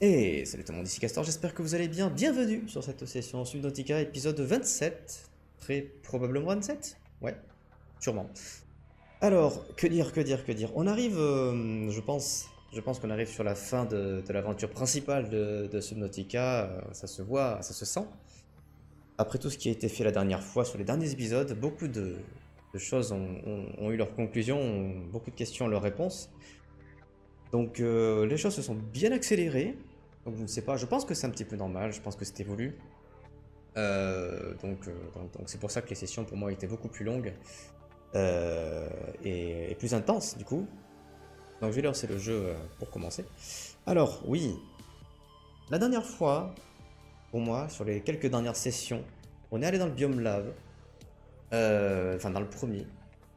Et salut tout le monde, ici Castor, j'espère que vous allez bien. Bienvenue sur cette session Subnautica épisode 27. Très probablement 27. Ouais, sûrement. Alors, que dire. On arrive, je pense qu'on arrive sur la fin de l'aventure principale de Subnautica. Ça se voit, ça se sent. Après tout ce qui a été fait la dernière fois sur les derniers épisodes, beaucoup de choses ont eu leur conclusion, beaucoup de questions ont leurs réponses. Donc les choses se sont bien accélérées. Donc je ne sais pas, je pense que c'est un petit peu normal, je pense que c'était voulu. Donc c'est pour ça que les sessions pour moi étaient beaucoup plus longues et plus intenses du coup. Donc je vais lancer le jeu pour commencer. Alors oui, la dernière fois, pour moi, sur les quelques dernières sessions, on est allé dans le biome lave, enfin dans le premier.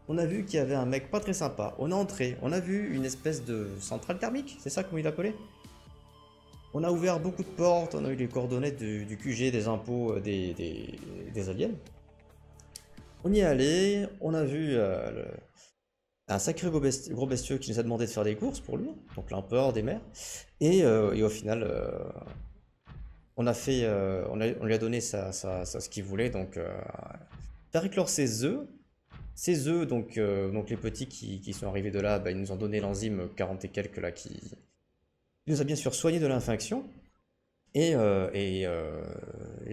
On a vu qu'il y avait un mec pas très sympa. On est entré, on a vu une espèce de centrale thermique, c'est ça comment il l'appelait? On a ouvert beaucoup de portes, on a eu les coordonnées du QG, des impôts, des aliens. On y est allé, on a vu un sacré gros bestiau qui nous a demandé de faire des courses pour lui, donc l'empereur des mers. Et au final, on lui a donné ce qu'il voulait, donc faire éclore ses œufs. Ces œufs, donc les petits qui sont arrivés de là, bah, ils nous ont donné l'enzyme 40 et quelques là qui nous a bien sûr soigné de l'infection. Et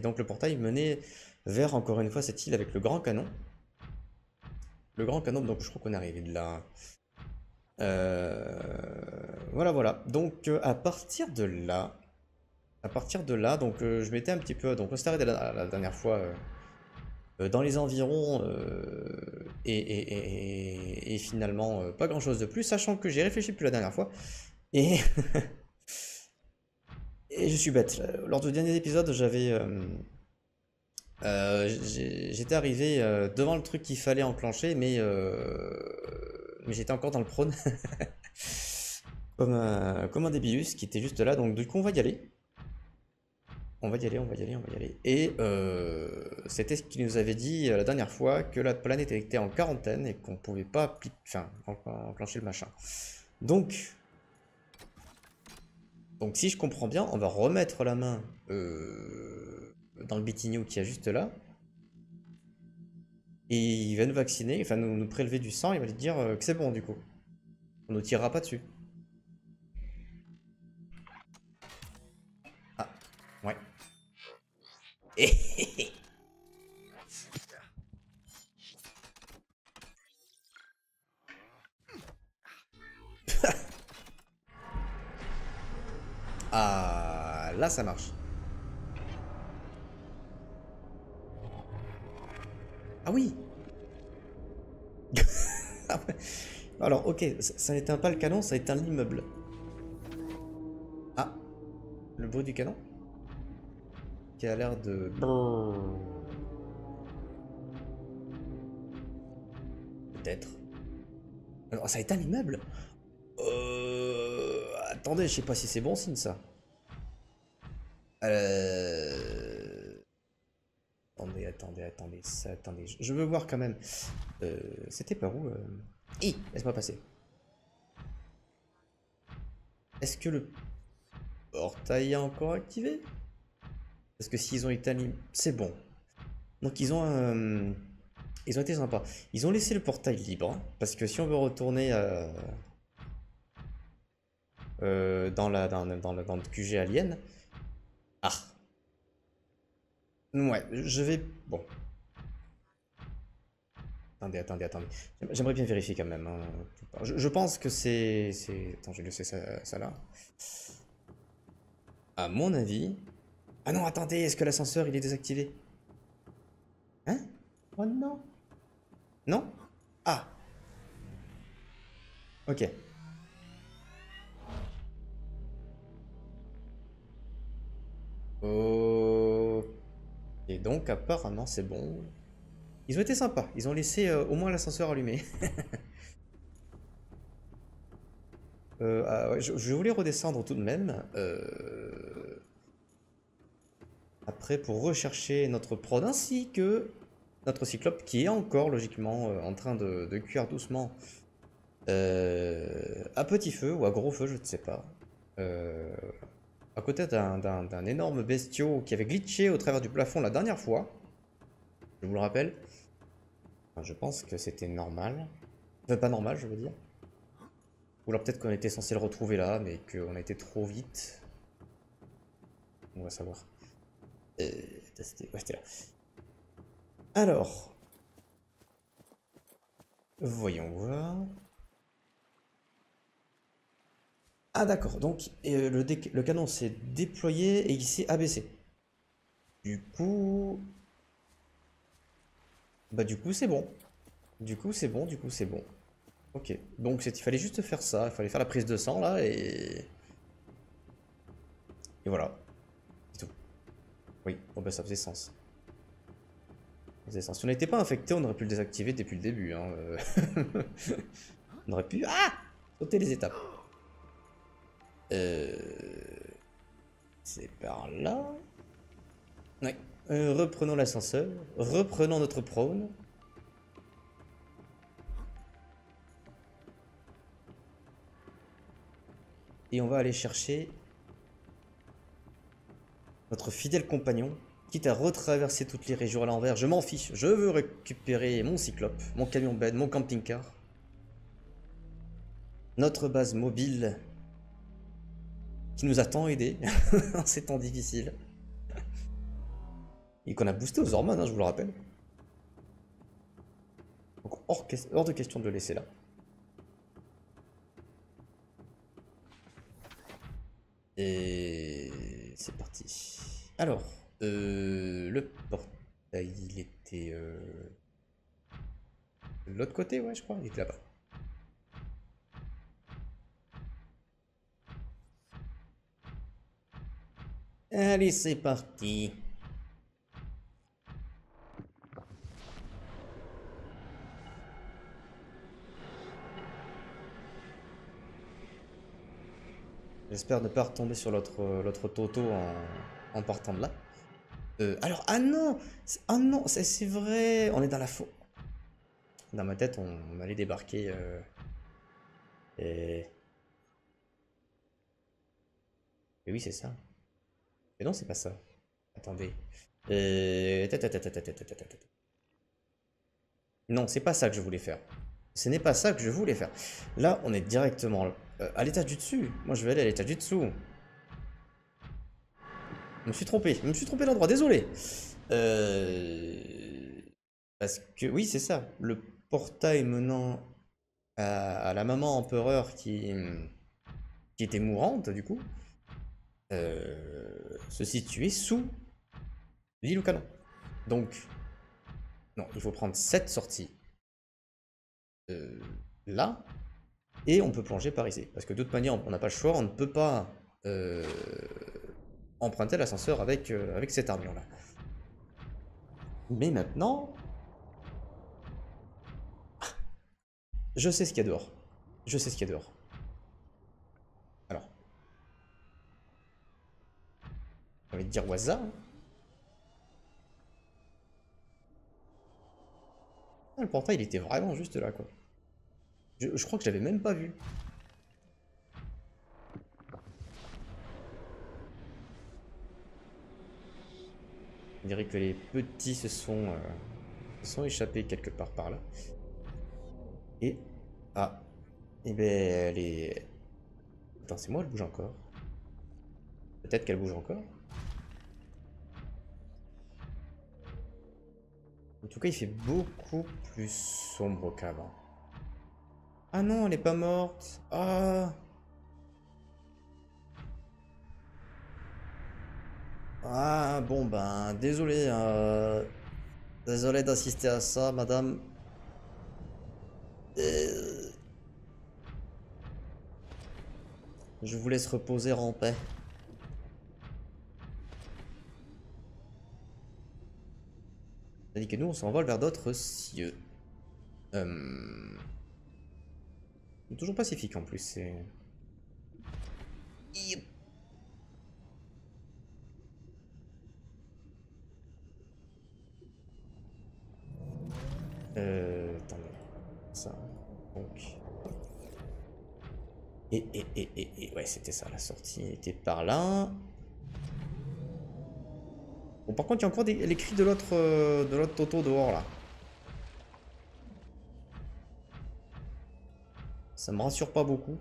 donc le portail menait vers encore une fois cette île avec le grand canon. Le grand canon, donc je crois qu'on est arrivé de là. Euh, voilà. Donc à partir de là, donc je m'étais un petit peu, donc on s'est arrêté la dernière fois dans les environs et finalement pas grand chose de plus, sachant que j'ai réfléchi plus la dernière fois et et je suis bête. Lors du dernier épisode, j'étais arrivé devant le truc qu'il fallait enclencher, mais j'étais encore dans le prône, comme un débilus qui était juste là. Donc du coup, on va y aller. On va y aller. Et c'était ce qu'il nous avait dit la dernière fois, que la planète était en quarantaine et qu'on pouvait pas enclencher le machin. Donc si je comprends bien, on va remettre la main dans le bitignou qui est juste là. Et il va nous vacciner, enfin nous prélever du sang, il va lui dire que c'est bon du coup. On ne tirera pas dessus. Ah, ouais. Ah, là ça marche. Ah oui. Ah ouais. Alors ok, ça n'éteint pas le canon, ça éteint l'immeuble. Ah, le bruit du canon qui a l'air de... Peut-être. Alors, ça éteint l'immeuble. Attendez, je sais pas si c'est bon signe ça. Euh... Attendez. Je veux voir quand même. C'était par où laisse-moi passer. Est-ce que le portail est encore activé? Parce que s'ils ont été animés... C'est bon. Donc ils ont été sympas. Ils ont laissé le portail libre. Parce que si on veut retourner dans le QG alien... Ah. Ouais, je vais... Bon. Attendez. J'aimerais bien vérifier quand même, hein. Je pense que c'est... Attends, j'ai laissé ça là. À mon avis... Ah non, attendez, est-ce que l'ascenseur il est désactivé? Hein? Oh non. Non? Ah, ok. Oh. Et donc apparemment c'est bon. Ils ont été sympas, ils ont laissé au moins l'ascenseur allumé. Ouais, je voulais redescendre tout de même. Après pour rechercher notre prod ainsi que notre cyclope qui est encore logiquement en train de cuire doucement à petit feu ou à gros feu, je ne sais pas. Euh, à côté d'un énorme bestiau qui avait glitché au travers du plafond la dernière fois. Je vous le rappelle. Enfin, je pense que c'était normal. Enfin, pas normal, je veux dire. Ou alors peut-être qu'on était censé le retrouver là, mais qu'on a été trop vite. On va savoir. Ouais, c'était là. Alors, voyons voir. Ah d'accord, donc le canon s'est déployé et il s'est abaissé. Du coup... Bah du coup c'est bon. Du coup c'est bon, du coup c'est bon. Ok, donc il fallait juste faire ça, il fallait faire la prise de sang là et voilà, c'est tout. Oui, bon bah ça faisait sens. Ça faisait sens. Si on n'était pas infecté, on aurait pu le désactiver depuis le début. Hein. On aurait pu... Ah, sauter les étapes. Euh... C'est par là. Ouais. Reprenons l'ascenseur. Reprenons notre prône. Et on va aller chercher notre fidèle compagnon. Quitte à retraverser toutes les régions à l'envers, je m'en fiche. Je veux récupérer mon cyclope, mon camion bed, mon camping-car. Notre base mobile qui nous a tant aidé en ces temps difficiles. Et qu'on a boosté aux hormones, hein, je vous le rappelle. Donc hors de question de le laisser là. Et c'est parti. Alors, le portail, il était de l'autre côté, ouais, je crois, il était là-bas. Allez, c'est parti. J'espère ne pas retomber sur l'autre Toto en partant de là. Alors, ah non, c'est vrai, on est dans la faux. Dans ma tête, on allait débarquer. Et... et oui, c'est ça. Mais non, c'est pas ça. Attendez. Non, c'est pas ça que je voulais faire. Ce n'est pas ça que je voulais faire. Là, on est directement à l'étage du dessus. Moi, je vais aller à l'étage du dessous. Je me suis trompé. Je me suis trompé d'endroit. Désolé. Euh... Parce que, oui, c'est ça. Le portail menant à la maman empereur qui était mourante, du coup, se situait sous l'île au canon. Donc, non, il faut prendre cette sortie euh, là, et on peut plonger par ici. Parce que de toute manière, on n'a pas le choix, on ne peut pas euh, emprunter l'ascenseur avec cette armure-là. Mais maintenant, je sais ce qu'il y a dehors. Je sais ce qu'il y a dehors. Alors, j'ai envie de dire Waza. Hein. Ah, le portail, il était vraiment juste là, quoi. Je crois que je l'avais même pas vu. On dirait que les petits se sont échappés quelque part par là. Et... ah. Et ben, les... Attends, c'est moi, elle bouge encore. Peut-être qu'elle bouge encore. En tout cas, il fait beaucoup plus sombre qu'avant. Ah non, elle est pas morte. Ah. Ah, bon, ben, désolé. Désolé d'assister à ça, madame. Euh, Je vous laisse reposer en paix. Tandis que nous, on s'envole vers d'autres cieux. Toujours pacifique en plus, c'est... attendez. Ça. Donc. Ouais, c'était ça, la sortie était par là. Bon, par contre, il y a encore les cris de l'autre Toto dehors, là. Ça me rassure pas beaucoup.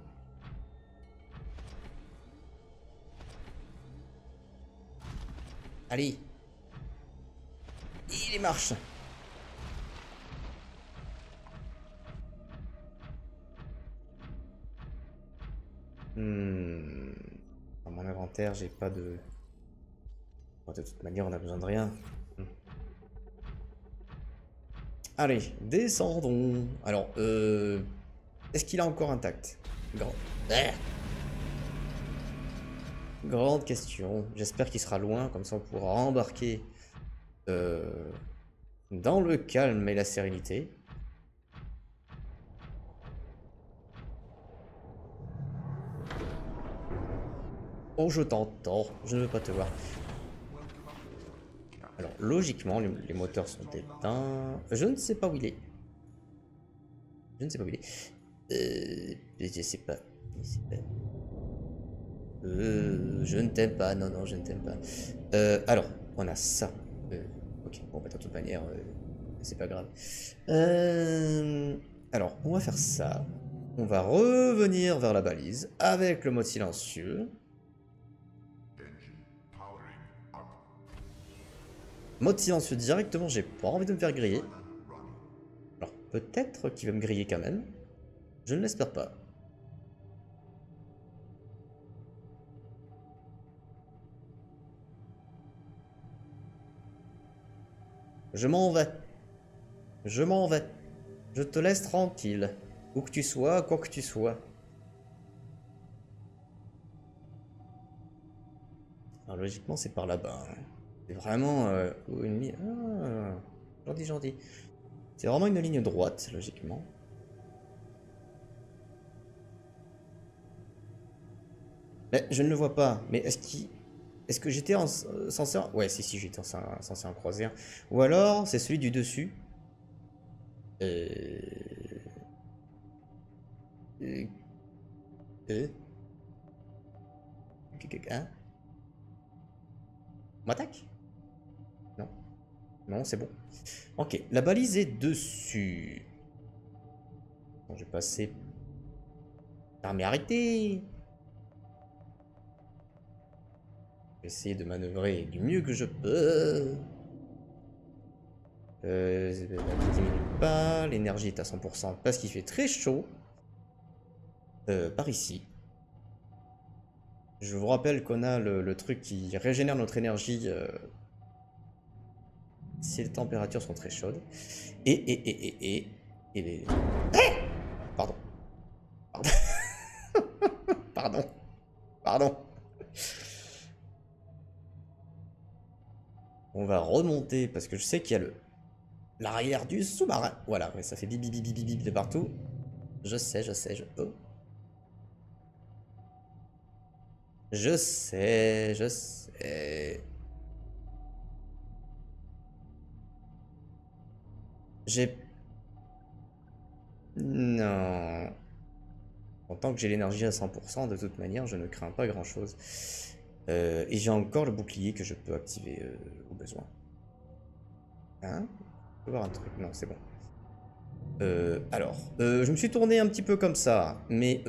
Allez. Il marche. Dans mon inventaire, j'ai pas de... Bon, de toute manière, on a besoin de rien. Allez, descendons. Alors, est-ce qu'il est encore intact? Grande question. J'espère qu'il sera loin, comme ça on pourra embarquer dans le calme et la sérénité. Oh, je t'entends, je ne veux pas te voir. Alors, logiquement, les moteurs sont éteints. Je ne sais pas où il est. Je ne sais pas où il est. Je sais pas. Je ne t'aime pas. Non, non, je ne t'aime pas. Alors, on a ça. Ok, bon, bah, de toute manière, c'est pas grave. Alors, on va faire ça. On va revenir vers la balise avec le mode silencieux. Mode silencieux directement, j'ai pas envie de me faire griller. Alors peut-être qu'il va me griller quand même. Je ne l'espère pas. Je m'en vais. Je m'en vais. Je te laisse tranquille. Où que tu sois, quoi que tu sois. Alors logiquement c'est par là-bas. Hein. C'est vraiment une ligne... Ah, gentil, gentil. C'est vraiment une ligne droite, logiquement. Mais je ne le vois pas. Mais est-ce qu'il... Est-ce que j'étais censé... Ouais, si, j'étais censé en croiser un. Ou alors, c'est celui du dessus. Hein? On m'attaque? Non. Non, c'est bon. Ok, la balise est dessus. Bon, je vais passer... Ah, mais arrêtez! Je vais essayer de manœuvrer du mieux que je peux. Ne diminue pas. L'énergie est à 100% parce qu'il fait très chaud. Par ici. Je vous rappelle qu'on a le truc qui régénère notre énergie si les températures sont très chaudes. Et les... Pardon. Pardon. Pardon. Pardon. On va remonter parce que je sais qu'il y a l'arrière du sous-marin. Voilà, mais ça fait bip bip bip bip bip de partout. Je sais. Oh. Je sais. J'ai... Non. En tant que j'ai l'énergie à 100%, de toute manière, je ne crains pas grand-chose. Et j'ai encore le bouclier que je peux activer au besoin. Hein? Je peux voir un truc. Non, c'est bon. Alors, je me suis tourné un petit peu comme ça, mais...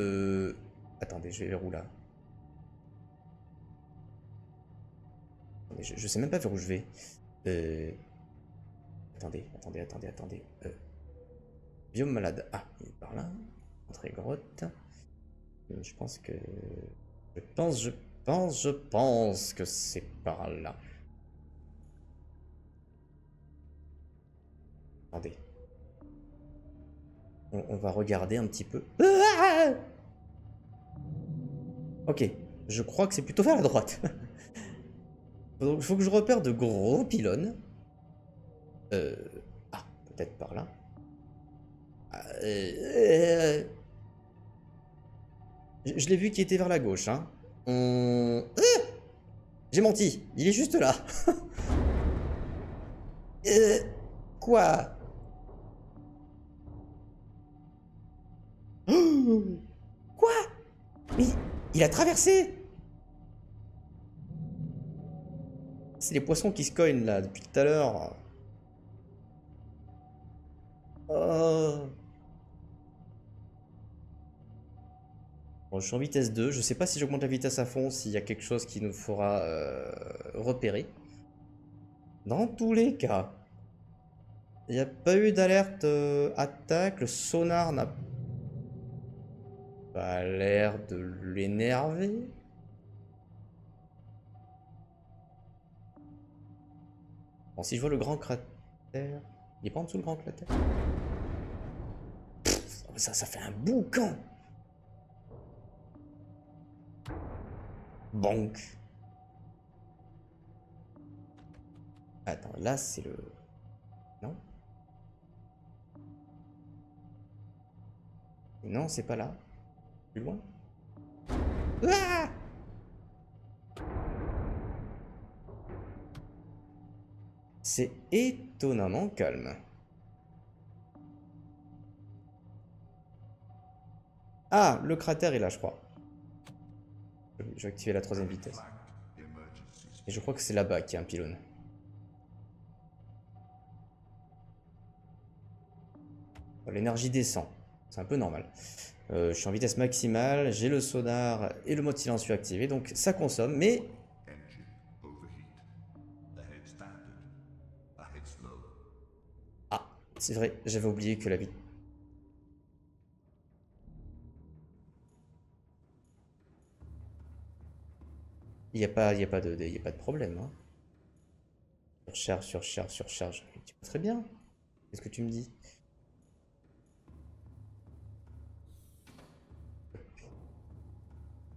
Attendez, je vais vers où là? Je sais même pas vers où je vais. Attendez. Biome malade. Ah, il est par là. Entrée grotte. Je pense que... Je pense que c'est par là. Attendez. On va regarder un petit peu. Ok. Je crois que c'est plutôt vers la droite. Donc, il faut que je repère de gros pylônes. Ah, peut-être par là. Je l'ai vu qui était vers la gauche. Hein. J'ai menti. Il est juste là. Quoi? Quoi? Mais il a traversé! C'est les poissons qui se cognent là depuis tout à l'heure. Oh. Bon, je suis en vitesse 2. Je sais pas si j'augmente la vitesse à fond, s'il y a quelque chose qui nous fera repérer. Dans tous les cas, il n'y a pas eu d'alerte attaque. Le sonar n'a pas l'air de l'énerver. Bon, si je vois le grand cratère... Il est pas en dessous le grand cratère? Pff, ça fait un boucan! Bonk. Attends, là c'est le... Non? Non, c'est pas là. Plus loin? Ah! C'est étonnamment calme. Ah, le cratère est là, je crois. Je vais activer la troisième vitesse. Et je crois que c'est là-bas qu'il y a un pylône. L'énergie descend. C'est un peu normal. Je suis en vitesse maximale, j'ai le sonar et le mode silencieux activé, donc ça consomme, mais... Ah, c'est vrai, j'avais oublié que la vie... Il n'y a pas de problème, hein. Surcharge, surcharge, surcharge. Tu vas très bien. Qu'est-ce que tu me dis?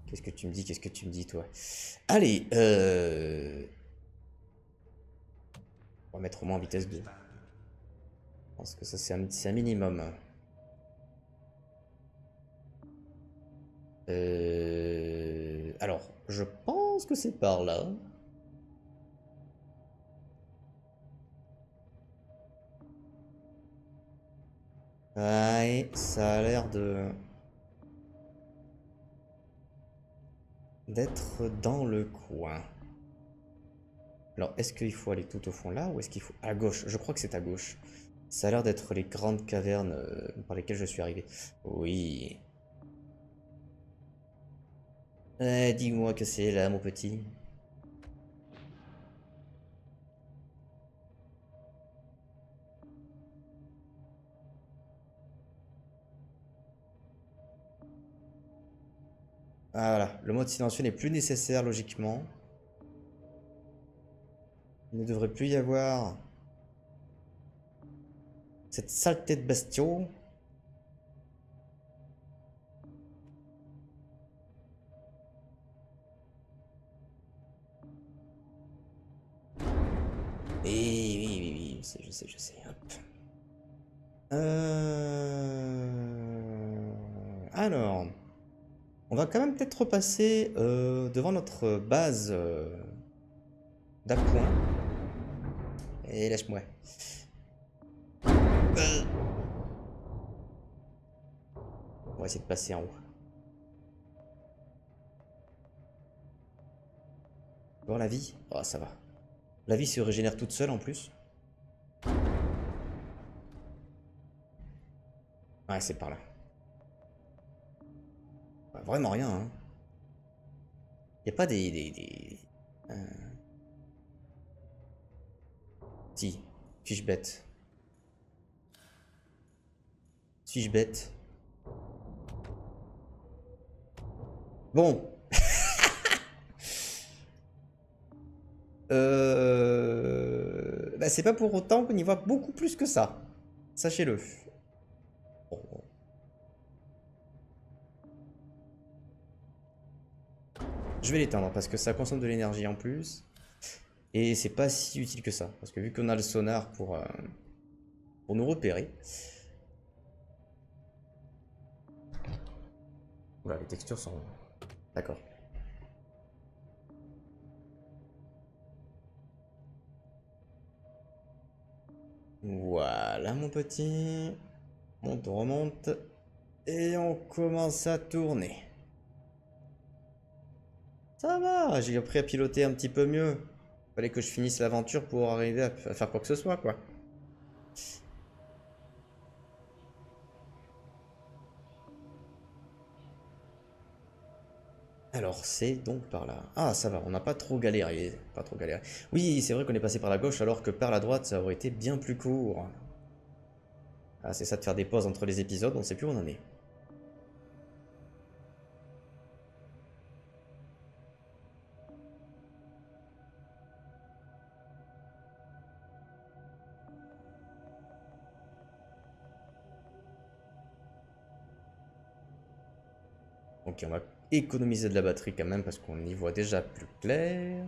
Qu'est-ce que tu me dis? Qu'est-ce que tu me dis, toi? Allez, on va mettre au moins en vitesse 2. Je pense que ça, c'est un minimum. Alors, je pense que c'est par là. Ouais, ça a l'air de... d'être dans le coin. Alors, est-ce qu'il faut aller tout au fond là ou est-ce qu'il faut... À gauche, je crois que c'est à gauche. Ça a l'air d'être les grandes cavernes par lesquelles je suis arrivé. Oui. Dis-moi que c'est là, mon petit. Ah, voilà, le mode silencieux n'est plus nécessaire logiquement. Il ne devrait plus y avoir cette saleté de bestiaux. Oui, oui, oui, oui, je sais, je sais. Hop. Alors, on va quand même peut-être repasser devant notre base d'appoint. Et lâche-moi. On va essayer de passer en haut. Voir la vie? Oh, ça va. La vie se régénère toute seule en plus. Ouais, c'est par là. Ouais, vraiment rien, hein. Y a pas Si, fiche bête. Fiche bête. Bon. Bah, c'est pas pour autant qu'on y voit beaucoup plus que ça. Sachez-le. Bon. Je vais l'éteindre parce que ça consomme de l'énergie en plus. Et c'est pas si utile que ça. Parce que vu qu'on a le sonar pour nous repérer. Voilà, les textures sont... D'accord. Voilà mon petit. On remonte. Et on commence à tourner. Ça va, j'ai appris à piloter un petit peu mieux. Fallait que je finisse l'aventure pour arriver à faire quoi que ce soit, quoi. Alors, c'est donc par là. Ah, ça va, on n'a pas trop galéré. Pas trop galéré. Oui, c'est vrai qu'on est passé par la gauche, alors que par la droite, ça aurait été bien plus court. Ah, c'est ça de faire des pauses entre les épisodes, on sait plus où on en est. Ok, on va économiser de la batterie quand même, parce qu'on y voit déjà plus clair.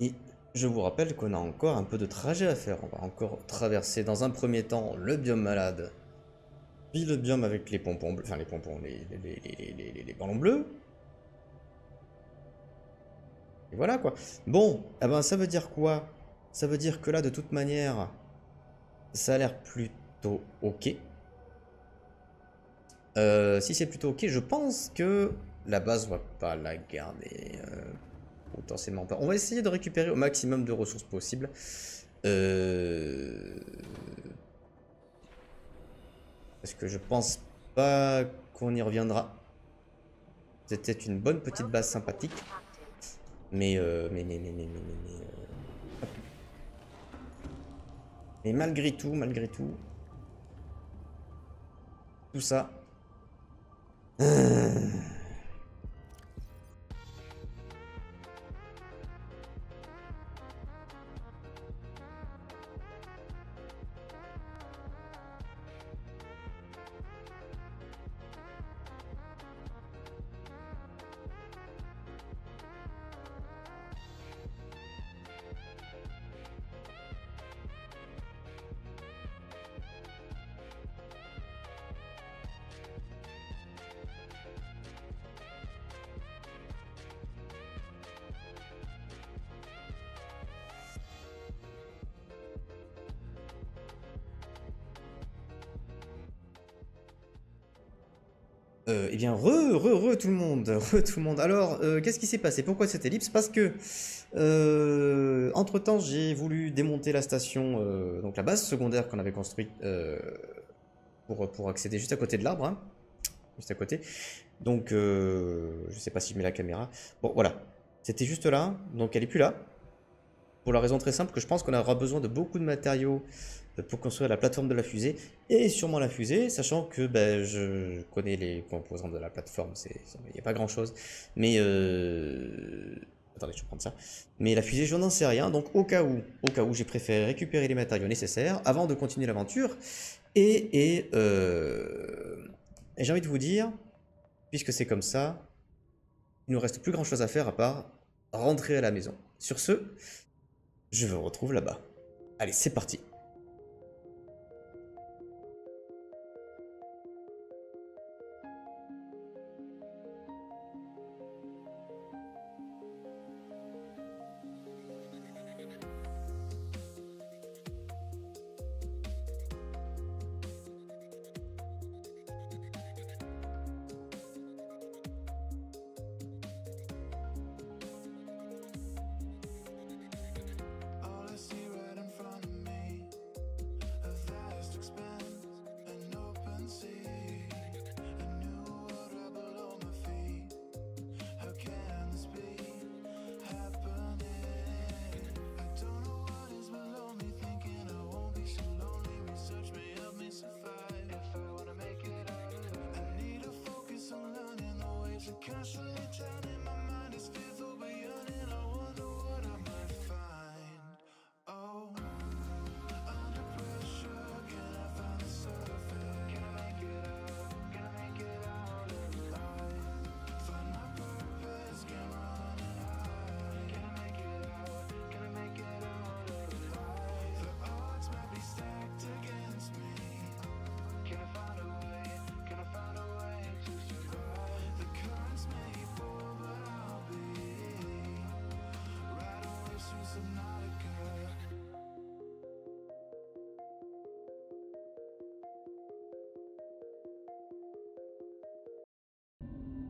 Et je vous rappelle qu'on a encore un peu de trajet à faire. On va encore traverser dans un premier temps le biome malade. Puis le biome avec les pompons bleus. Enfin, les pompons, les ballons bleus. Et voilà quoi. Bon, eh ben, ça veut dire quoi? Ça veut dire que là, de toute manière, ça a l'air plutôt ok. Si c'est plutôt ok, je pense que la base, on va pas la garder. Potentiellement pas. On va essayer de récupérer au maximum de ressources possibles. Parce que je pense pas qu'on y reviendra. C'était une bonne petite base sympathique. Mais malgré tout ça. Eh bien, tout le monde, tout le monde. Alors, qu'est-ce qui s'est passé? Pourquoi cette ellipse? Parce que, entre-temps, j'ai voulu démonter la station, donc la base secondaire qu'on avait construite pour accéder juste à côté de l'arbre, hein, juste à côté. Donc, je sais pas si je mets la caméra. Bon, voilà, c'était juste là, donc elle est plus là. Pour la raison très simple que je pense qu'on aura besoin de beaucoup de matériaux pour construire la plateforme de la fusée et sûrement la fusée, sachant que ben, je connais les composants de la plateforme, il n'y a pas grand chose. Mais attendez, je vais prendre ça. Mais la fusée, je n'en sais rien, donc au cas où, j'ai préféré récupérer les matériaux nécessaires avant de continuer l'aventure. Et j'ai envie de vous dire, puisque c'est comme ça, il nous reste plus grand chose à faire à part rentrer à la maison. Sur ce, je vous retrouve là-bas. Allez, c'est parti.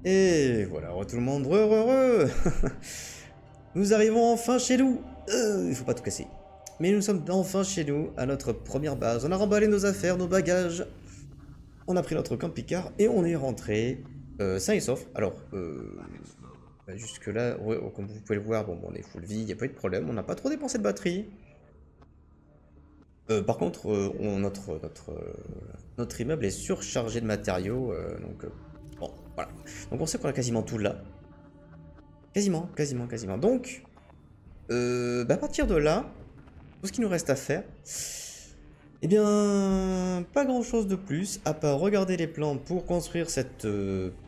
Et voilà, tout le monde, heureux. Nous arrivons enfin chez nous. Il faut pas tout casser. Mais nous sommes enfin chez nous, à notre première base. On a remballé nos affaires, nos bagages. On a pris notre camping-car et on est rentré sain et sauf. Alors, jusque là, ouais, comme vous pouvez le voir, bon, on est full vie, il n'y a pas eu de problème. On n'a pas trop dépensé de batterie. Par contre, notre immeuble est surchargé de matériaux, donc bon, voilà. Donc on sait qu'on a quasiment tout là. Quasiment. Donc, à partir de là, tout ce qu'il nous reste à faire, eh bien, pas grand chose de plus, à part regarder les plans pour construire cette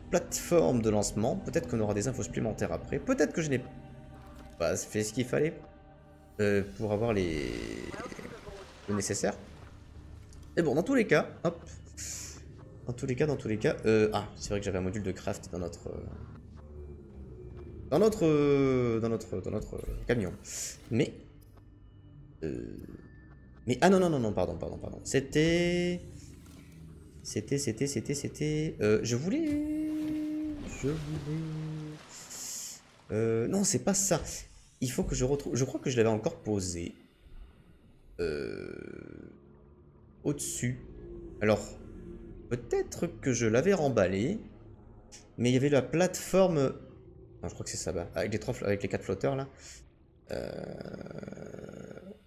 plateforme de lancement. Peut-être qu'on aura des infos supplémentaires après. Peut-être que je n'ai pas fait ce qu'il fallait pour avoir le nécessaire. Mais bon, dans tous les cas, hop. Dans tous les cas, ah, c'est vrai que j'avais un module de craft dans notre camion. Mais ah non, pardon. C'était je voulais non, c'est pas ça. Il faut que je retrouve, je crois que je l'avais encore posé au-dessus. Alors peut-être que je l'avais remballé, mais il y avait la plateforme. Non, je crois que c'est ça, avec les 4 flotteurs là.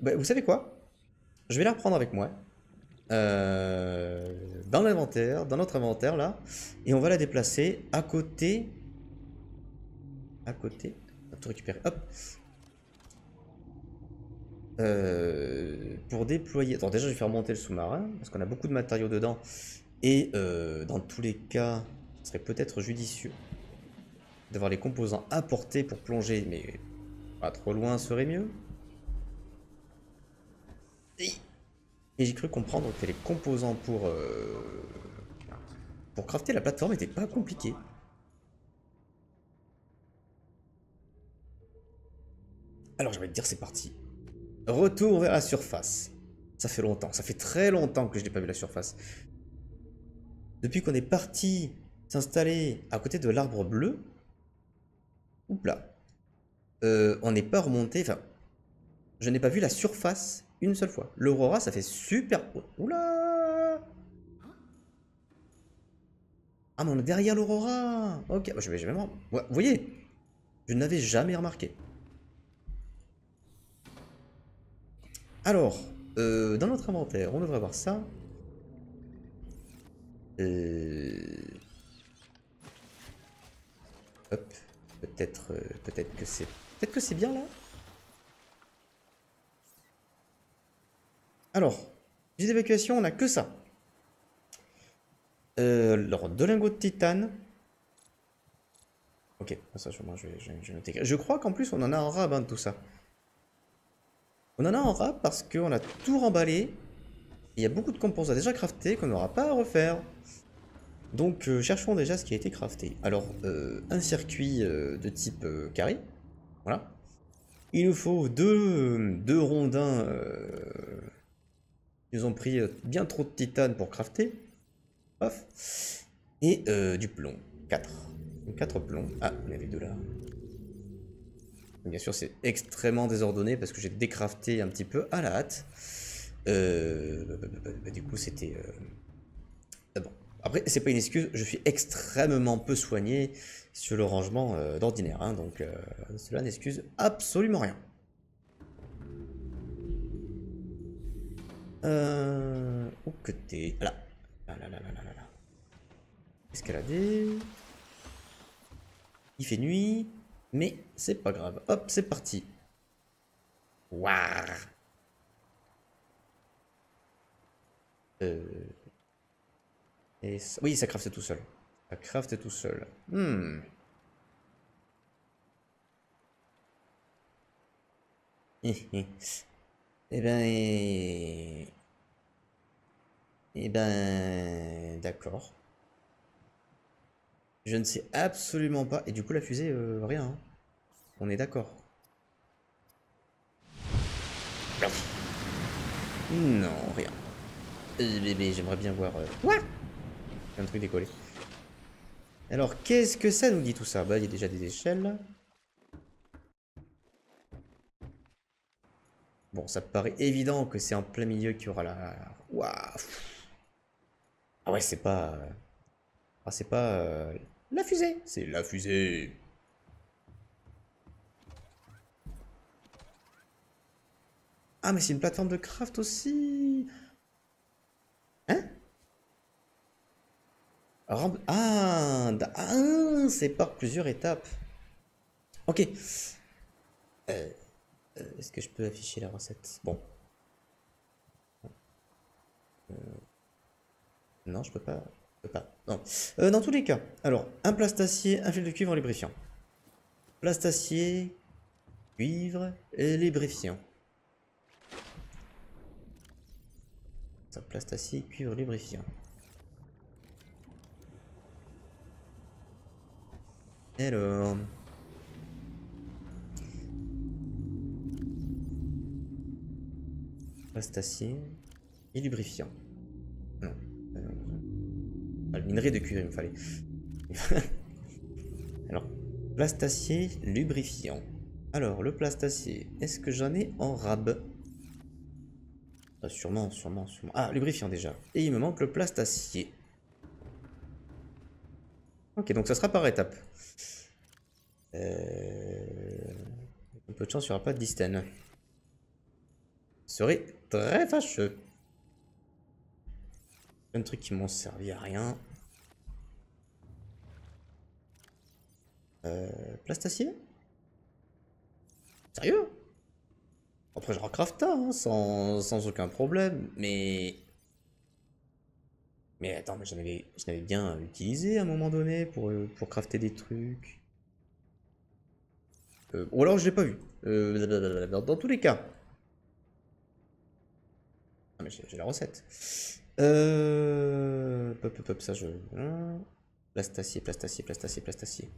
Vous savez quoi? Je vais la reprendre avec moi. Dans l'inventaire, dans notre inventaire là. Et on va la déplacer à côté. On va tout récupérer. Hop. Pour déployer. Attends, déjà je vais faire monter le sous-marin. Parce qu'on a beaucoup de matériaux dedans. Et dans tous les cas, ce serait peut-être judicieux d'avoir les composants apportés pour plonger, mais pas trop loin serait mieux. Et j'ai cru comprendre que les composants pour crafter la plateforme n'étaient pas compliqués. Alors j'allais te dire, c'est parti. Retour vers la surface. Ça fait longtemps, ça fait très longtemps que je n'ai pas vu la surface. Depuis qu'on est parti s'installer à côté de l'arbre bleu, oups là, on n'est pas remonté, enfin, je n'ai pas vu la surface une seule fois. L'Aurora, ça fait super... Oula! Ah, mais on est derrière l'Aurora! Ok, je vais jamais... Ouais, vous voyez, je n'avais jamais remarqué. Alors, dans notre inventaire, on devrait avoir ça. Hop, peut-être que c'est bien là. Alors, les évacuations, on n'a que ça. Alors, 2 lingots de titane. Ok, ça, moi, je vais noter. Je crois qu'en plus, on en a un rab de tout ça. On en a un rab parce qu'on a tout remballé. Il y a beaucoup de composants déjà craftés qu'on n'aura pas à refaire. Donc, cherchons déjà ce qui a été crafté. Alors, un circuit de type carré. Voilà. Il nous faut deux rondins. Ils ont pris bien trop de titane pour crafter. Paf. Et du plomb. 4. 4 plombs. Ah, on avait 2 là. Bien sûr, c'est extrêmement désordonné parce que j'ai décrafté un petit peu à la hâte. Du coup, c'était... bon. Après, c'est pas une excuse, je suis extrêmement peu soigné sur le rangement d'ordinaire. Hein, donc, cela n'excuse absolument rien. Où que t'es? Là. Là. Escalader. Il fait nuit, mais c'est pas grave. Hop, c'est parti. Waouh. Oui, ça crafte tout seul. Ça crafte tout seul. Eh ben, d'accord. Je ne sais absolument pas. Et du coup, la fusée, rien. Hein. On est d'accord. Non, rien. Bébé, j'aimerais bien voir... Quoi? Un truc décollé. Alors, qu'est-ce que ça nous dit tout ça? Bah, il y a déjà des échelles. Bon, ça paraît évident que c'est en plein milieu qu'il y aura la... Waouh! Ah ouais, c'est pas... Ah, c'est pas... la fusée! C'est la fusée! Ah, mais c'est une plateforme de craft aussi! Hein? Ah, c'est par plusieurs étapes. Ok. Est-ce que je peux afficher la recette? Bon. Non, je peux pas. Je peux pas. Non. Dans tous les cas, alors, un plastacier, un fil de cuivre lubrifiant. Plastacier, cuivre et lubrifiant. Ça, plastacier, cuivre, lubrifiant. Alors. Plastacier et lubrifiant. Non. Ah, le minerai de cuivre, il me fallait. Alors, plastacier, lubrifiant. Alors, le plastacier, est-ce que j'en ai en rab? Sûrement, sûrement, sûrement. Ah, lubrifiant déjà. Et il me manque le plastacier. Ok, donc ça sera par étape. Un peu de chance, il n'y aura pas de distane. Ce serait très fâcheux. Plein de trucs qui m'ont servi à rien. Plastacier? Sérieux? Après, je recraft hein, sans aucun problème, mais... Mais attends, mais j'en avais bien utilisé à un moment donné pour crafter des trucs. Ou alors je l'ai pas vu. Dans tous les cas. Ah mais j'ai la recette. Hop, ça je... Plastacier, plastacier, plastacier, plastacier.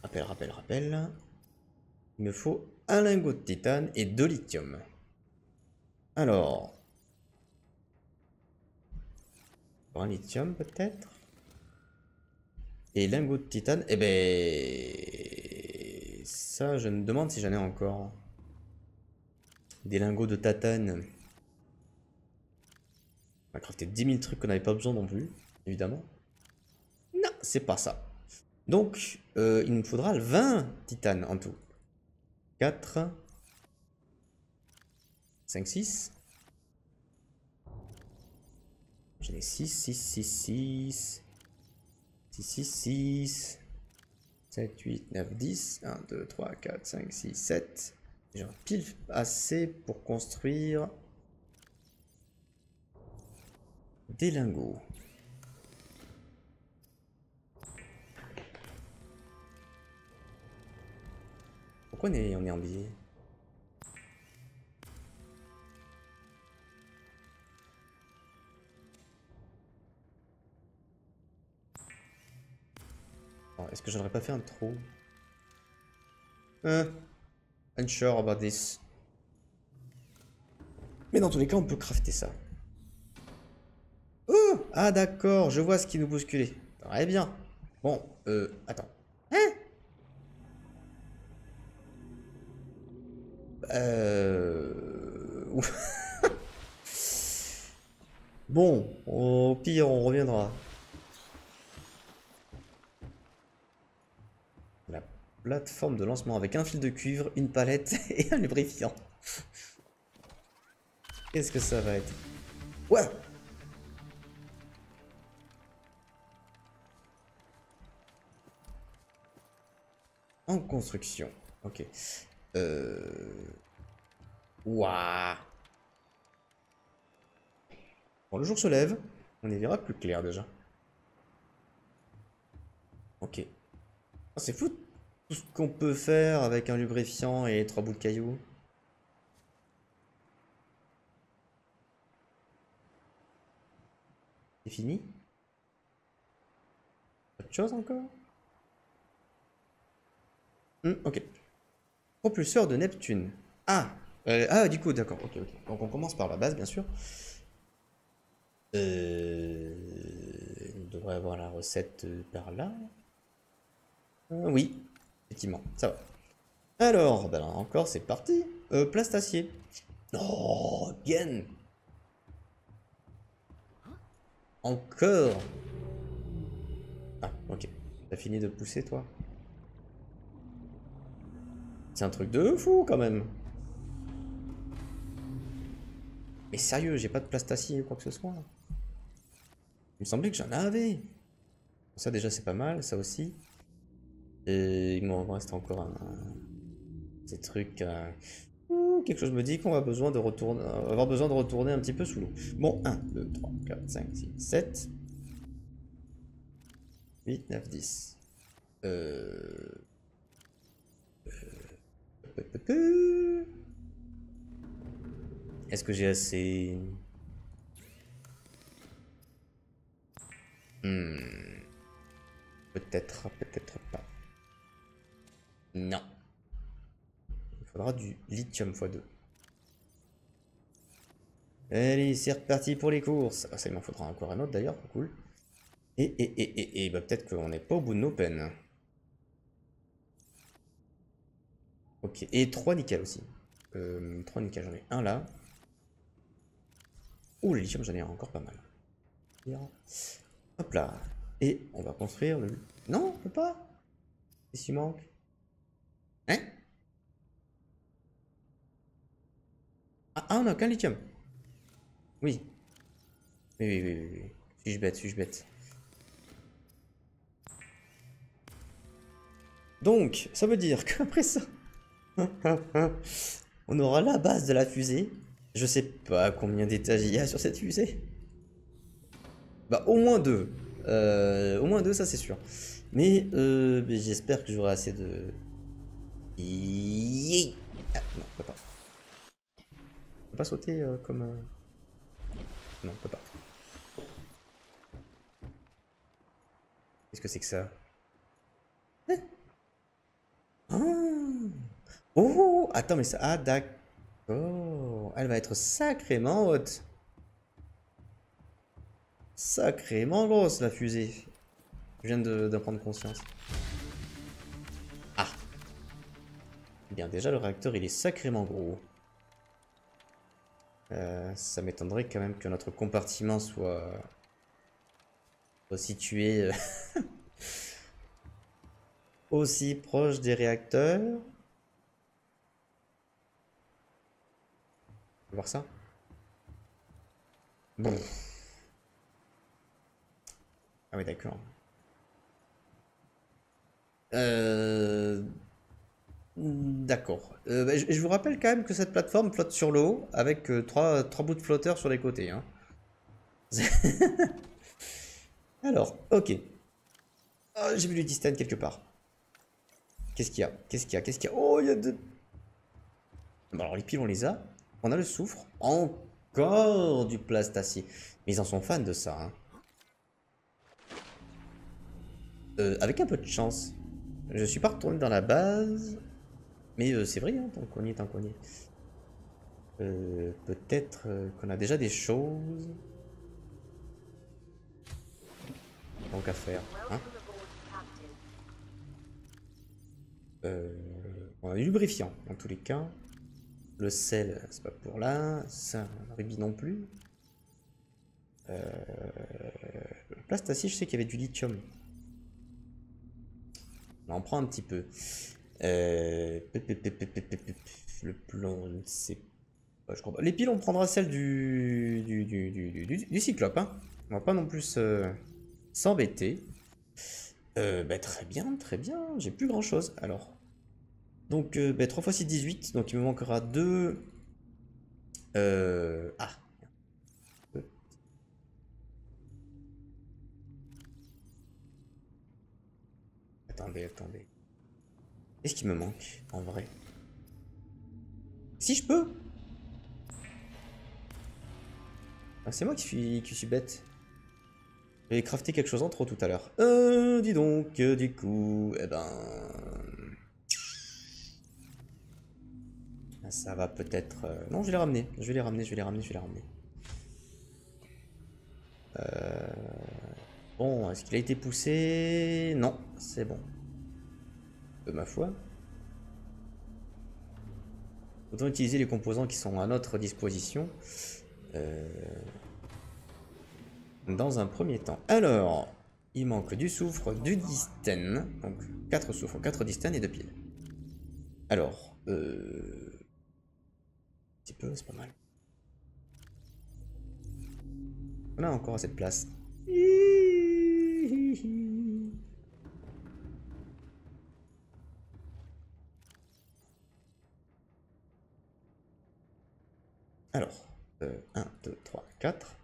Rappel. Il me faut un lingot de titane et 2 lithium. Alors... Un lithium peut-être. Et lingot de titane, eh ben... Ça, je me demande si j'en ai encore. Des lingots de tatane. On va crafter 10 000 trucs qu'on n'avait pas besoin non plus, évidemment. Non, c'est pas ça. Donc, il me faudra 20 titanes en tout. 4, 5, 6. J'en ai 6, 7, 8, 9, 10. 1, 2, 3, 4, 5, 6, 7. J'ai pile assez pour construire des lingots. Pourquoi on est en biais? Est-ce que j'aurais pas fait un trou? Unsure about this. Mais dans tous les cas, on peut crafter ça. Oh! Ah d'accord, je vois ce qui nous bousculait. Très bien. Bon, attends. Hein? Bon, au pire, on reviendra. La plateforme de lancement avec un fil de cuivre, une palette et un lubrifiant. Qu'est-ce que ça va être? Ouais! En construction. Ok. Ouah. Bon, le jour se lève. On y verra plus clair déjà. Ok. Ah, c'est fou tout ce qu'on peut faire avec un lubrifiant et 3 bouts de cailloux. C'est fini? Autre chose encore? Ok. Propulseur de Neptune. Ah! Du coup, d'accord. Ok. Donc on commence par la base, bien sûr. devrait avoir la recette par là. Oui, effectivement, ça va. Alors, ben encore, c'est parti. Place d'acier. Oh, bien. Encore. Ah, ok. T'as fini de pousser, toi? C'est un truc de fou, quand même. Mais sérieux, j'ai pas de place d'acier ou quoi que ce soit. Il me semblait que j'en avais. Ça, déjà, c'est pas mal, ça aussi. Et il m'en reste encore un... Ces trucs... quelque chose me dit qu'on va besoin de retourner, avoir besoin de retourner un petit peu sous l'eau. Bon, 1, 2, 3, 4, 5, 6, 7, 8, 9, 10. Est-ce que j'ai assez... Peut-être, peut-être pas. Non. Il faudra du lithium x2. Allez, c'est reparti pour les courses. Ah, ça, il m'en faudra encore un autre d'ailleurs, cool. Et bah, peut-être qu'on n'est pas au bout de nos peines. Ok, et 3 nickel aussi. 3 nickel, j'en ai un là. Ouh, le lithium, j'en ai encore pas mal. Hop là. Et on va construire le... Non, on peut pas. Qu'est-ce qu'il manque? Hein? Ah, on a qu'un lithium. Oui. Oui. Suis-je bête, suis-je bête. Donc, ça veut dire qu'après ça, on aura la base de la fusée. Je sais pas combien d'étages il y a sur cette fusée. Bah, au moins deux. Au moins deux, ça c'est sûr. Mais j'espère que j'aurai assez de... Ah, non, on peut pas. On peut pas sauter comme... Non, on peut pas. Qu'est-ce que c'est que ça? Hein? Ah. Oh, attends, mais ça... Ah, d'accord. Elle va être sacrément haute. Sacrément grosse, la fusée. Je viens d'en prendre conscience. Ah. Bien, déjà, le réacteur, il est sacrément gros. Ça m'étonnerait quand même que notre compartiment soit situé aussi proche des réacteurs. On va voir ça. Bon. Ah oui, d'accord. D'accord. Bah, je vous rappelle quand même que cette plateforme flotte sur l'eau avec trois bouts de flotteurs sur les côtés. Hein. Alors, ok. Oh, j'ai vu du distance quelque part. Qu'est-ce qu'il y a? Qu'est-ce qu'il y a? Qu'est-ce qu'il y a? Oh, il y a deux... Bon, alors les piles, on les a. On a le soufre. Encore du plastacier. Mais ils en sont fans de ça. Hein. Avec un peu de chance. Je suis pas retourné dans la base. Mais c'est vrai, hein, tant qu'on y est, tant qu'on y est. Peut-être qu'on a déjà des choses. Donc à faire. Hein. On a du lubrifiant, en tous les cas. Le sel, c'est pas pour là. Ça, rubis non plus. Le plastacier, je sais qu'il y avait du lithium. On en prend un petit peu. Le plomb, c'est pas, je crois pas. Les piles, on prendra celle du cyclope. Hein. On va pas non plus s'embêter. Bah, très bien, très bien. J'ai plus grand chose. Alors. Donc, 3 x 6, 18. Donc, il me manquera 2. Ah. Attendez. Qu'est-ce qui me manque, en vrai? Si je peux! Ah, c'est moi qui suis bête. J'ai crafté quelque chose en trop tout à l'heure. Dis donc, du coup, eh ben... Ça va peut-être... Non, je vais les ramener. Je vais les ramener. Bon, est-ce qu'il a été poussé? Non, c'est bon. De ma foi. Autant utiliser les composants qui sont à notre disposition. Dans un premier temps. Alors, il manque du soufre, du distène. Donc 4 soufres, 4 distènes et 2 piles. Alors, un petit peu, c'est pas mal. On a encore assez de place. Alors, 1, 2, 3, 4.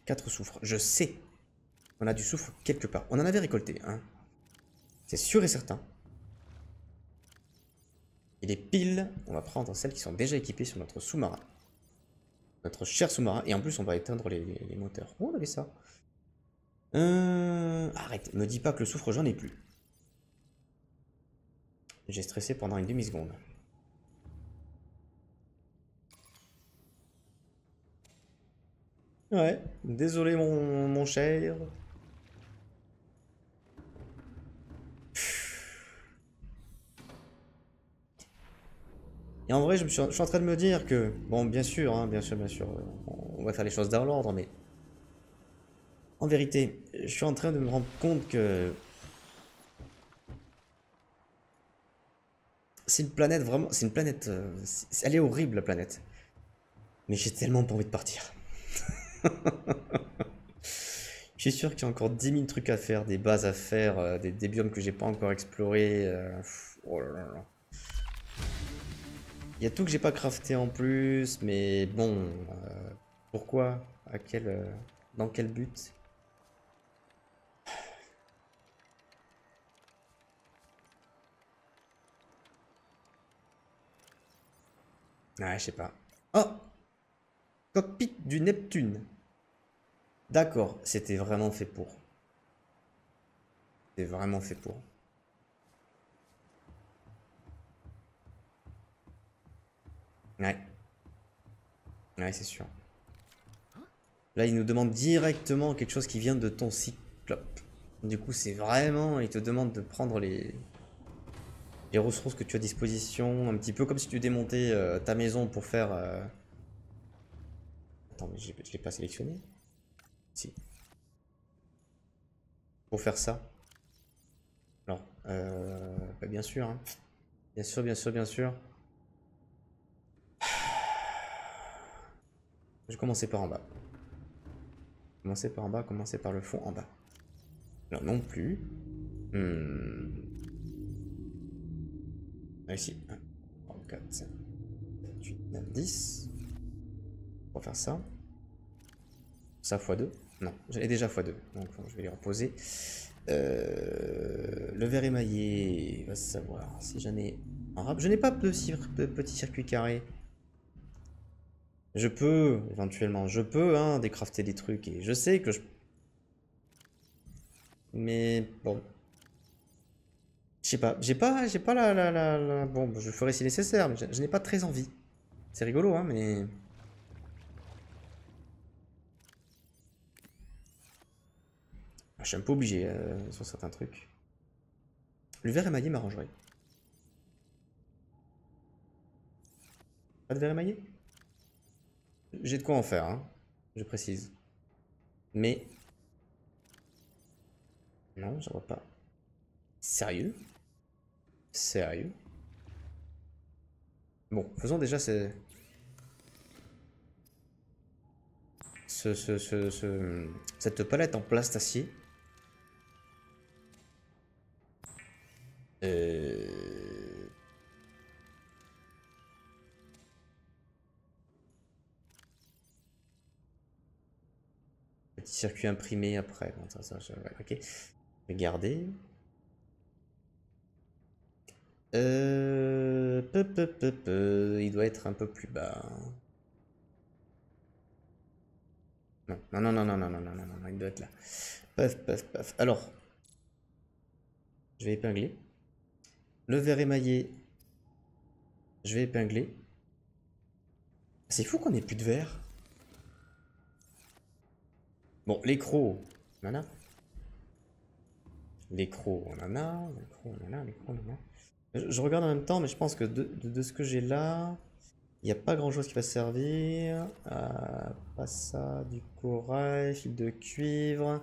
4 soufres. Je sais qu'on a du soufre quelque part. On en avait récolté, hein. C'est sûr et certain. Et les piles, on va prendre celles qui sont déjà équipées sur notre sous-marin. Notre cher sous-marin. Et en plus, on va éteindre les moteurs. Oh, on avait ça. Arrête, me dis pas que le soufre, j'en ai plus. J'ai stressé pendant une demi-seconde. Ouais, désolé mon cher. Et en vrai, je suis en train de me dire que, bon, bien sûr, hein, bien sûr, on va faire les choses dans l'ordre, mais en vérité, je suis en train de me rendre compte que c'est une planète vraiment, c'est une planète, elle est horrible la planète. Mais j'ai tellement pas envie de partir. Je suis sûr qu'il y a encore 10 000 trucs à faire, des bases à faire, des biomes que j'ai pas encore explorés. Oh là là là. Il y a tout que j'ai pas crafté en plus, mais bon, pourquoi? À quel, dans quel but? Ouais, je sais pas. Oh! Cockpit du Neptune. D'accord, c'était vraiment fait pour. C'était vraiment fait pour. Ouais. Ouais, c'est sûr. Là, il nous demande directement quelque chose qui vient de ton cyclope. Du coup, c'est vraiment... Il te demande de prendre les ressources que tu as à disposition. Un petit peu comme si tu démontais ta maison pour faire... Attends, mais je l'ai pas sélectionné? Si. Pour faire ça. Alors, bah, bien sûr, hein. Bien sûr, bien sûr, bien sûr. Je vais commencer par en bas. Commencer par en bas, commencer par le fond en bas. Non, non plus. Ah, ici. 1, 3, 4, 5, 8, 9, 10. On va faire ça. Ça x2. Non, j'avais déjà x2. Donc je vais les reposer. Le verre émaillé. Va savoir si j'en ai un rap. Je n'ai pas de petit circuit carré. Je peux, éventuellement, je peux hein, décrafter des trucs. Et je sais que je... Mais bon. Je sais pas. J'ai pas Bon, je ferai si nécessaire, mais je n'ai pas très envie. C'est rigolo, hein, mais... Je suis un peu obligé sur certains trucs. Le verre émaillé m'arrangerait. Pas de verre émaillé? J'ai de quoi en faire, hein, je précise. Mais... Non, j'en vois pas. Sérieux? Sérieux? Bon, faisons déjà cette palette en plastacier. Petit circuit imprimé après. Bon, ouais, ok. Je vais garder. Il doit être un peu plus bas. Non, non, non, non, non, non, non, non, non, non, il doit être là. Paf, paf, paf. Alors, je vais épingler. Le verre émaillé, je vais épingler. C'est fou qu'on ait plus de verre. Bon, les crocs, on en a. Les crocs, on en a. Les crocs, on en a. Les crocs, on en a. Je regarde en même temps, mais je pense que de ce que j'ai là, il n'y a pas grand chose qui va servir. Pas ça, du corail, fil de cuivre.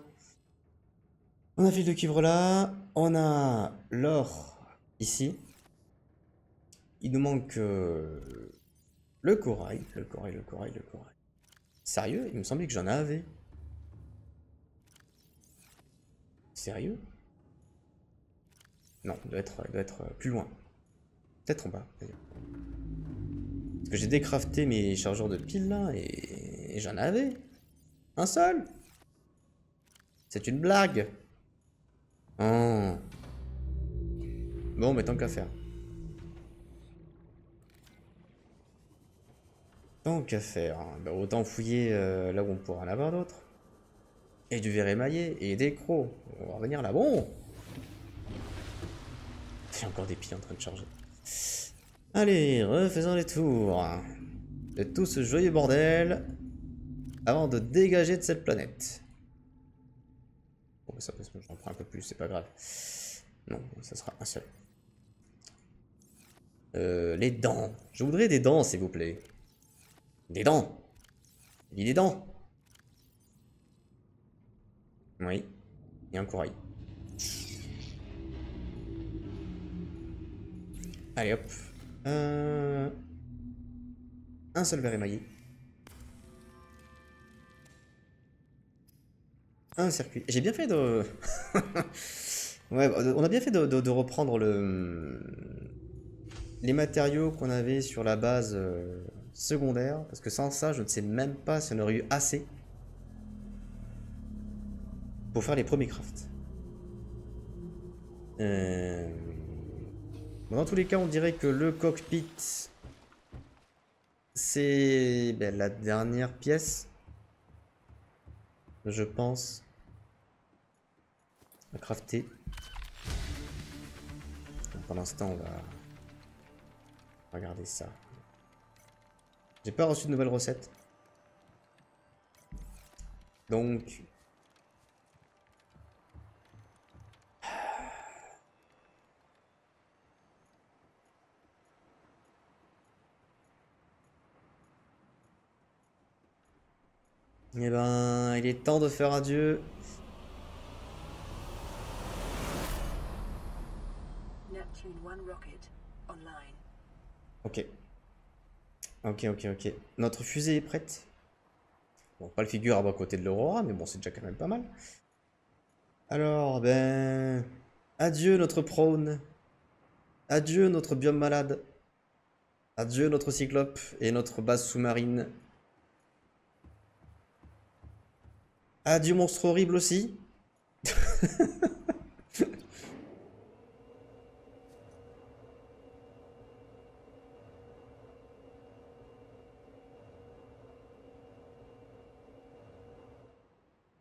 On a fil de cuivre là. On a l'or ici. Il nous manque le corail. Le corail, le corail, le corail. Sérieux? Il me semblait que j'en avais. Sérieux? Non, il doit être plus loin. Peut-être en bas, d'ailleurs. Parce que j'ai décrafté mes chargeurs de piles là et j'en avais. Un seul. C'est une blague. Oh. Bon, mais tant qu'à faire. Tant qu'à faire. Hein. Bah, autant fouiller là où on pourra en avoir d'autres. Et du verre émaillé et des crocs. On va revenir là. Bon. Il y a encore des piles en train de charger. Allez, refaisons les tours de tout ce joyeux bordel avant de dégager de cette planète. Bon, ça peut se j'en prends un peu plus, c'est pas grave. Non, ça sera un seul. Les dents. Je voudrais des dents, s'il vous plaît. Des dents. Il dit des dents. Oui. Et un corail. Allez hop. Un seul verre émaillé. Un circuit. J'ai bien fait de... ouais, on a bien fait de reprendre les matériaux qu'on avait sur la base secondaire. Parce que sans ça, je ne sais même pas si on aurait eu assez pour faire les premiers crafts. Bon, dans tous les cas, on dirait que le cockpit, c'est ben, la dernière pièce, je pense, à crafter. Donc, pendant ce temps, on va regarder ça. J'ai pas reçu de nouvelles recettes. Donc... Eh ben, il est temps de faire adieu. Ok. Ok. Notre fusée est prête. Bon, pas le figure à côté de l'Aurora, mais bon, c'est déjà quand même pas mal. Alors, ben... Adieu notre prône. Adieu notre biome malade. Adieu notre cyclope et notre base sous-marine. Adieu monstre horrible aussi.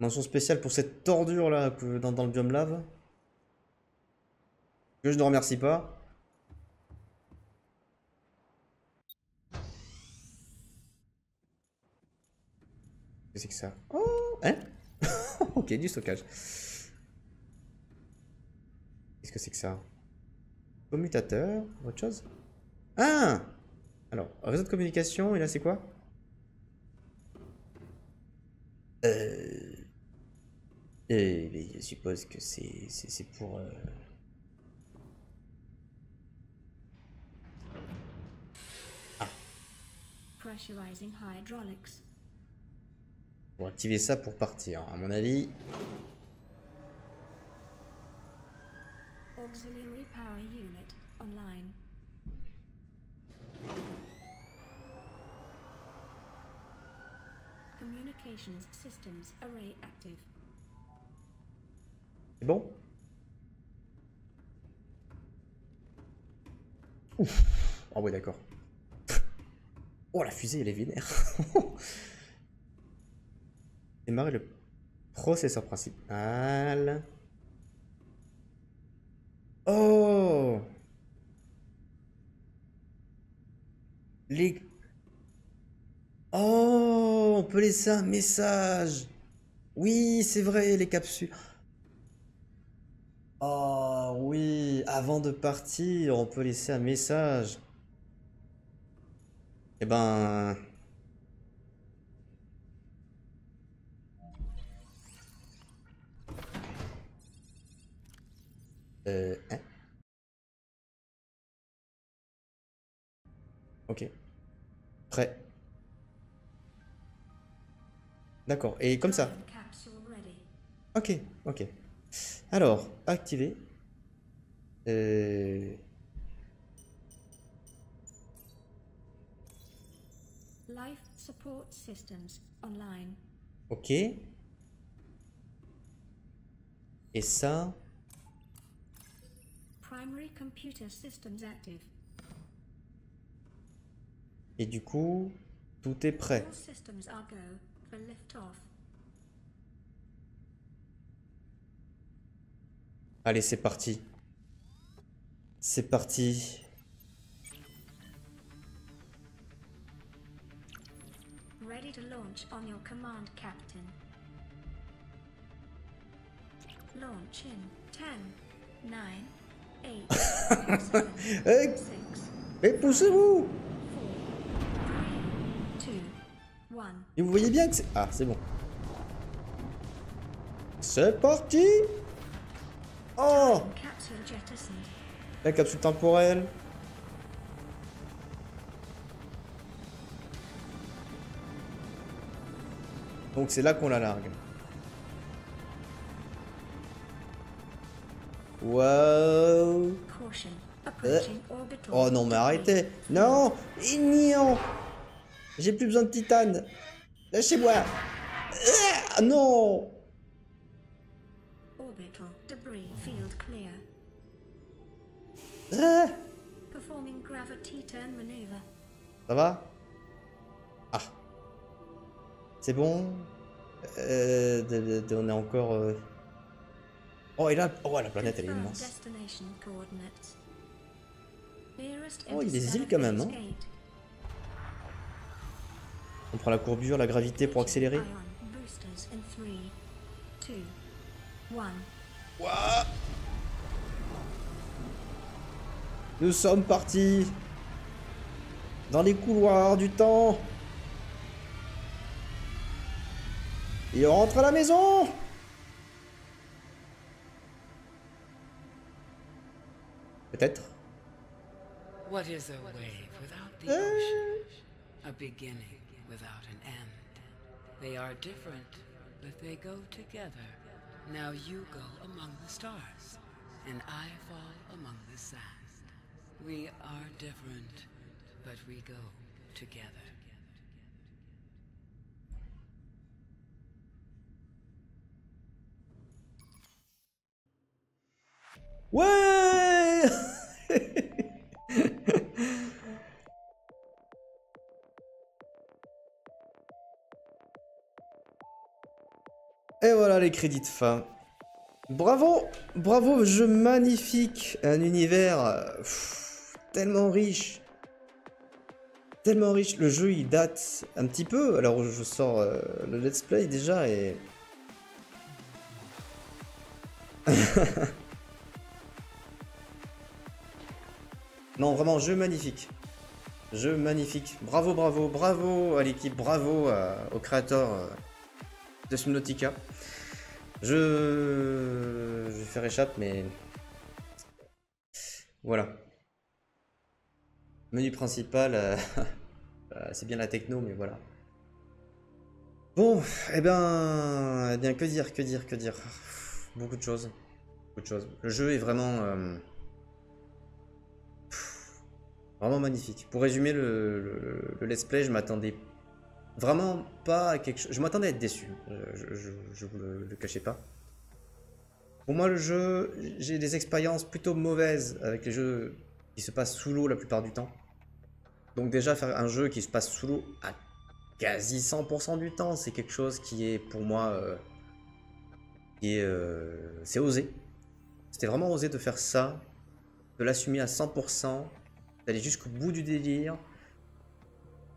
Mention spéciale pour cette tordure là dans le biome lave. Que je ne remercie pas. Qu'est-ce que c'est que ça? Oh, hein? Ok, du stockage. Qu'est-ce que c'est que ça? Commutateur, autre chose? Ah! Alors, réseau de communication, et là c'est quoi? Mais je suppose que c'est pour... Ah, Pressurizing hydraulics. pour activer ça pour partir, à mon avis. Auxiliary power unit online. Communications systems array active. C'est bon? Ouf. Oh ouais, d'accord. Oh, la fusée, elle est vénère. Démarrer le processeur principal. Oh! Les... Oh! On peut laisser un message! Oui, c'est vrai, les capsules. Oh oui, avant de partir, on peut laisser un message. Eh ben... Hein? Ok. Prêt. D'accord. Et comme ça. Time capsule ready. Ok, ok. Alors, activer. Euh... Life support systems online. Ok. Et ça. Primary computer systems active. Et du coup, tout est prêt. All systems are go for liftoff. Allez, c'est parti. C'est parti. Ready to launch on your command, Captain. Launch in 10, 9, 8, 7, Eh, 6, eh, poussez-vous! 4, 3, 2, 1. Et vous voyez bien que c'est... Ah, c'est bon. C'est parti! Oh! Capsule jettisoned. La capsule temporelle. Donc c'est là qu'on la largue. Wow! Caution. Approaching orbital. Oh non, mais arrêtez! Non! Ignon! J'ai plus besoin de titane! Lâchez-moi! Ah, non! Orbital debris field clear. Ah, Performing gravity turn maneuver. ça va? Ah. C'est bon? On est encore... Oh, et là... Oh, la planète, elle est Confirm immense. destination coordinates. Nearest Oh, il y a des interstellar îles quand même, phase hein? gate. On prend la courbure, la gravité pour accélérer. Ion boosters in 3, 2, 1. Ouah. Nous sommes partis dans les couloirs du temps. Et on rentre à la maison. Peut-être. What is a wave without the ocean? A beginning without an end. They are different, but they go together. Now you go among the stars, and I fall among the sand. We are different, but we go together. Ouais. Et voilà les crédits de fin. Bravo, bravo, jeu magnifique, un univers tellement riche. Tellement riche, le jeu il date un petit peu, alors je sors le let's play déjà et... Non vraiment, jeu magnifique. Jeu magnifique, bravo, bravo, bravo à l'équipe, bravo au créateur de Subnautica. Je vais faire échappe mais... Voilà. Menu principal, c'est bien la techno, mais voilà. Bon, eh bien, que dire, que dire, que dire. Beaucoup de choses, beaucoup de choses. Le jeu est vraiment, vraiment magnifique. Pour résumer le let's play, je m'attendais vraiment pas à quelque chose. Je m'attendais à être déçu. Je vous le cachez pas. Pour moi, le jeu, j'ai des expériences plutôt mauvaises avec les jeux qui se passent sous l'eau la plupart du temps. Donc déjà, faire un jeu qui se passe sous l'eau à quasi 100% du temps, c'est quelque chose qui est pour moi... c'est osé. C'était vraiment osé de faire ça, de l'assumer à 100%, d'aller jusqu'au bout du délire.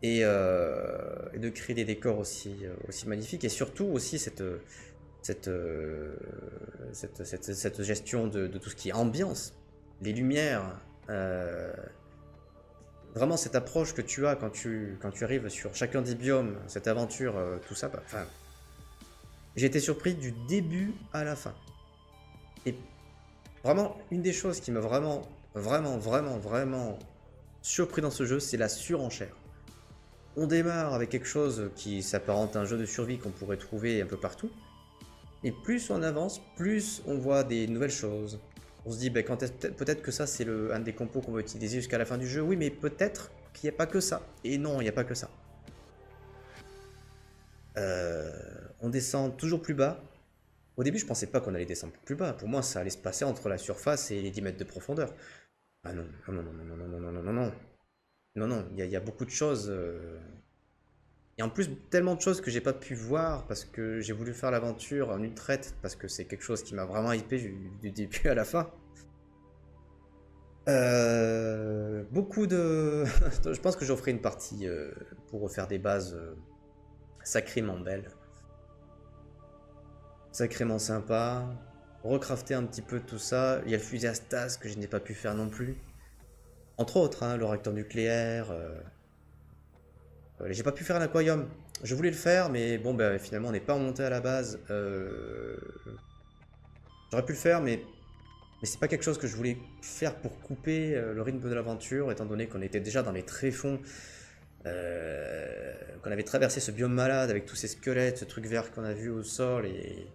et de créer des décors aussi magnifiques, et surtout aussi cette gestion de tout ce qui est ambiance, les lumières, vraiment cette approche que tu as quand tu arrives sur chacun des biomes, cette aventure, tout ça, bah, enfin, j'ai été surpris du début à la fin. Et vraiment, une des choses qui m'a vraiment surpris dans ce jeu, c'est la surenchère. On démarre avec quelque chose qui s'apparente à un jeu de survie qu'on pourrait trouver un peu partout. Et plus on avance, plus on voit des nouvelles choses. On se dit, bah, peut-être que ça, c'est un des compos qu'on va utiliser jusqu'à la fin du jeu. Oui, mais peut-être qu'il n'y a pas que ça. Et non, il n'y a pas que ça. On descend toujours plus bas. Au début, je pensais pas qu'on allait descendre plus bas. Pour moi, ça allait se passer entre la surface et les 10 mètres de profondeur. Ah non, non, non, non, non, non, non, non, non, non. Non, non, il y a beaucoup de choses. Et en plus, tellement de choses que j'ai pas pu voir parce que j'ai voulu faire l'aventure en une traite, parce que c'est quelque chose qui m'a vraiment hypé du début à la fin. Beaucoup de... Je pense que j'offrirai une partie pour refaire des bases sacrément belles. Sacrément sympa. Recrafter un petit peu tout ça. Il y a le fusil à Stas que je n'ai pas pu faire non plus. Entre autres, hein, le réacteur nucléaire. J'ai pas pu faire un aquarium. Je voulais le faire, mais bon, bah, finalement, on n'est pas remonté à la base. J'aurais pu le faire, mais c'est pas quelque chose que je voulais faire pour couper le rythme de l'aventure, étant donné qu'on était déjà dans les tréfonds, qu'on avait traversé ce biome malade avec tous ces squelettes, ce truc vert qu'on a vu au sol, et...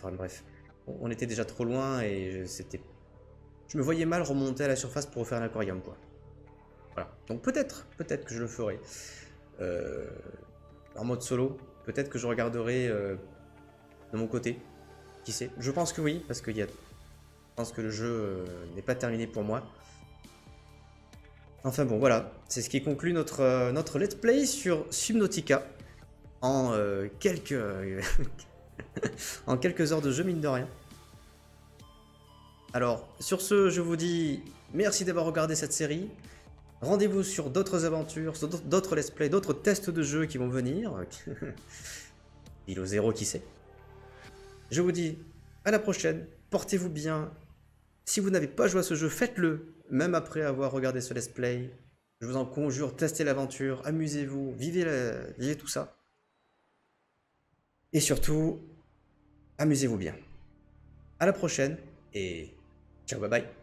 Enfin, bref, on était déjà trop loin, et je me voyais mal remonter à la surface pour refaire un aquarium, quoi. Voilà. Donc peut-être que je le ferai. En mode solo, peut-être que je regarderai de mon côté. Qui sait? Je pense que oui, parce que je pense que le jeu n'est pas terminé pour moi. Enfin bon, voilà. C'est ce qui conclut notre let's play sur Subnautica. En quelques... en quelques heures de jeu, mine de rien. Alors, sur ce, je vous dis merci d'avoir regardé cette série. Rendez-vous sur d'autres aventures, sur d'autres let's play, d'autres tests de jeux qui vont venir. Bilo 0, qui sait. Je vous dis à la prochaine, portez-vous bien. Si vous n'avez pas joué à ce jeu, faites-le, même après avoir regardé ce let's play. Je vous en conjure, testez l'aventure, amusez-vous, vivez tout ça. Et surtout, amusez-vous bien. À la prochaine, et ciao, bye bye.